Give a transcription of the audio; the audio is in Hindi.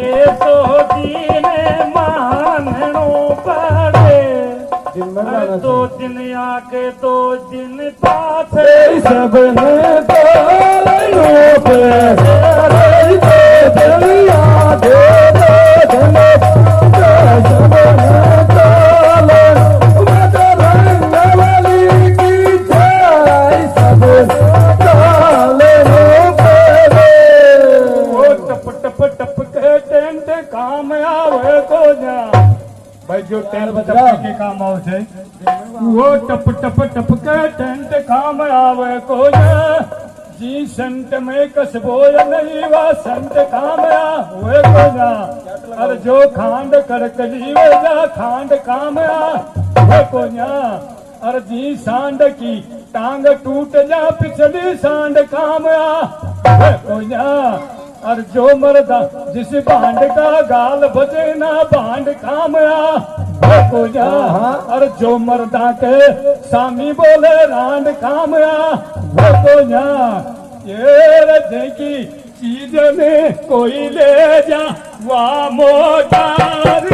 ये तो जीने माननो पड़े दो दिन आके दो दिन पाछे सबने तालो पे दुनिया दे सबने तालो रंग वाली की जाय सब ताले वो टप टप टप के टेंट काम आवे को जा भाई जो टेंट के काम आवे वो टप टप टप के टेंट काम आवे को जा जी संत में कसबो नहीं वा संत काम आवे को जा अरे जो खांड करक जीवे जा खांड काम आवे को जा अरे जी सांड की टांग टूट जा पिछली सांड काम आवे को जा और जो मर्दा जिस भांड का गाल बजे ना भांड काम को जा और जो मर्दा के सामी बोले रांड काम को जा ये रजे की चीज में कोई ले जा वाह मोटार